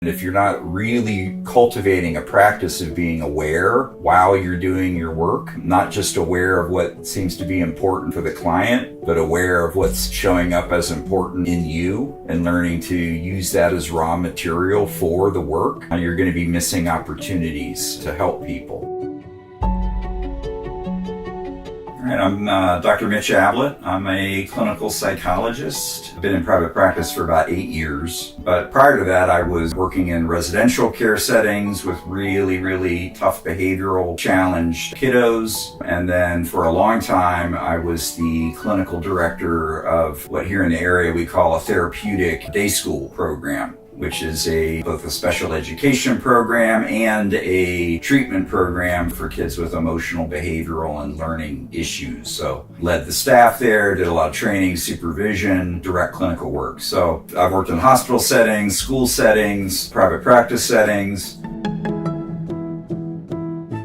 If you're not really cultivating a practice of being aware while you're doing your work, not just aware of what seems to be important for the client, but aware of what's showing up as important in you and learning to use that as raw material for the work, you're going to be missing opportunities to help people. All right, I'm Dr. Mitch Abblett. I'm a clinical psychologist. I've been in private practice for about 8 years. But prior to that, I was working in residential care settings with really tough behavioral challenged kiddos. And then for a long time, I was the clinical director of what here in the area we call a therapeutic day school program, which is both a special education program and a treatment program for kids with emotional, behavioral, and learning issues. So led the staff there, did a lot of training, supervision, direct clinical work. So I've worked in hospital settings, school settings, private practice settings.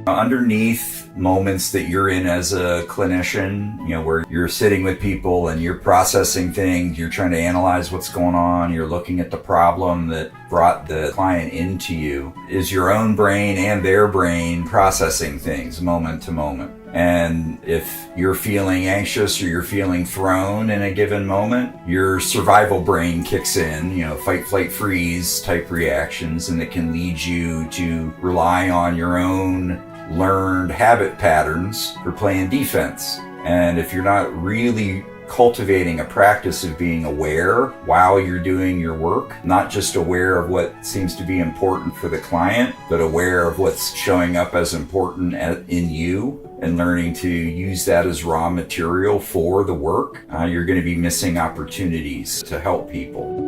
Underneath moments that you're in as a clinician, where you're sitting with people and you're processing things, you're trying to analyze what's going on, you're looking at the problem that brought the client into you, is your own brain and their brain processing things moment to moment. And if you're feeling anxious or you're feeling thrown in a given moment, your survival brain kicks in, fight, flight, freeze type reactions, and it can lead you to rely on your own learned habit patterns for playing defense. And if you're not really cultivating a practice of being aware while you're doing your work, not just aware of what seems to be important for the client, but aware of what's showing up as important in you and learning to use that as raw material for the work, you're going to be missing opportunities to help people.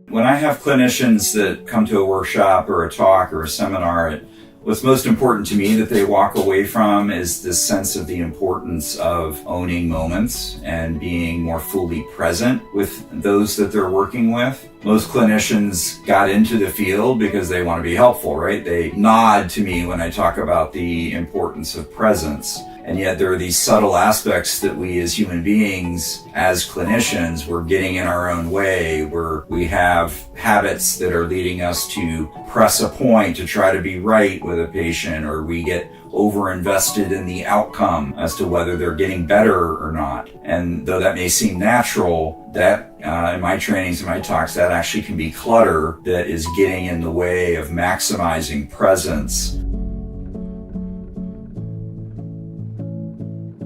When I have clinicians that come to a workshop or a talk or a seminar, what's most important to me that they walk away from is this sense of the importance of owning moments and being more fully present with those that they're working with. Most clinicians got into the field because they want to be helpful, right? They nod to me when I talk about the importance of presence. And yet there are these subtle aspects that we as human beings, as clinicians, we're getting in our own way, where we have habits that are leading us to press a point to try to be right with a patient, or we get over-invested in the outcome as to whether they're getting better or not. And though that may seem natural, that in my trainings and my talks, that actually can be clutter that is getting in the way of maximizing presence.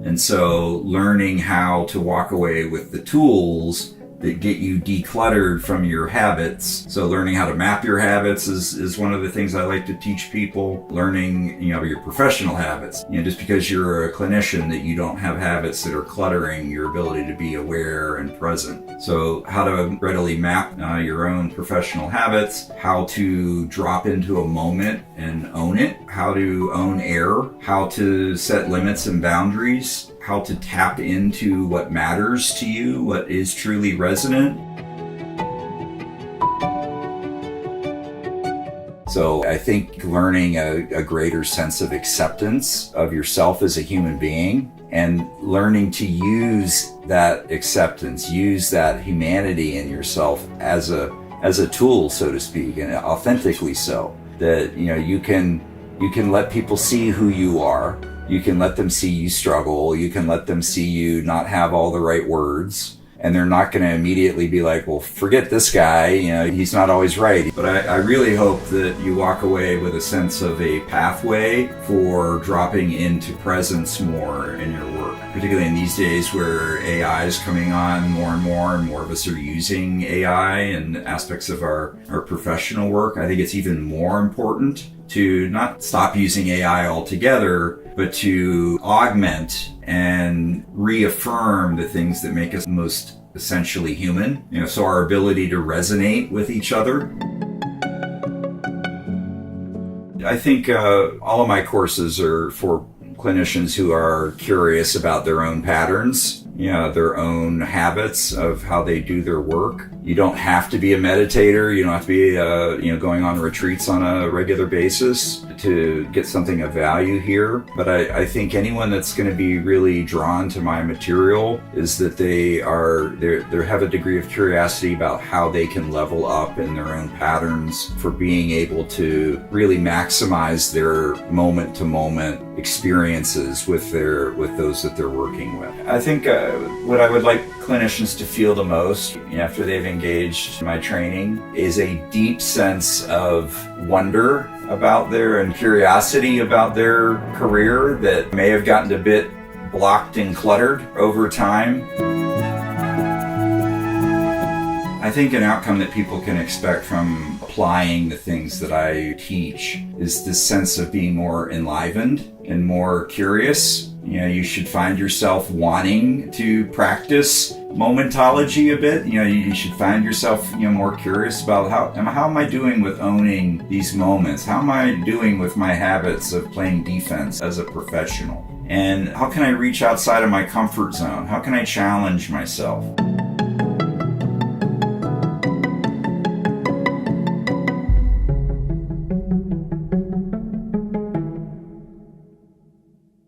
And so learning how to walk away with the tools that get you decluttered from your habits. So learning how to map your habits is one of the things I like to teach people. Learning, your professional habits. Just because you're a clinician that you don't have habits that are cluttering your ability to be aware and present. So how to readily map your own professional habits, how to drop into a moment and own it, how to own error, how to set limits and boundaries, how to tap into what matters to you, what is truly resonant. So I think learning a greater sense of acceptance of yourself as a human being and learning to use that acceptance, use that humanity in yourself as a tool, so to speak, and authentically so, that you can let people see who you are. You can let them see you struggle. You can let them see you not have all the right words. And they're not going to immediately be like, well, forget this guy, he's not always right. But I really hope that you walk away with a sense of a pathway for dropping into presence more in your work, particularly in these days where AI is coming on more and more of us are using AI in aspects of our professional work. I think it's even more important to not stop using AI altogether, but to augment and reaffirm the things that make us most essentially human. So our ability to resonate with each other. I think all of my courses are for clinicians who are curious about their own patterns, their own habits of how they do their work. You don't have to be a meditator. You don't have to be, going on retreats on a regular basis to get something of value here. But I think anyone that's going to be really drawn to my material is that they have a degree of curiosity about how they can level up in their own patterns for being able to really maximize their moment-to-moment experiences with those that they're working with. I think what I would like clinicians to feel the most after they've engaged my training is a deep sense of wonder about and curiosity about their career that may have gotten a bit blocked and cluttered over time. I think an outcome that people can expect from applying the things that I teach is this sense of being more enlivened and more curious. You should find yourself wanting to practice momentology a bit. You should find yourself, more curious about how am I doing with owning these moments? How am I doing with my habits of playing defense as a professional? And how can I reach outside of my comfort zone? How can I challenge myself?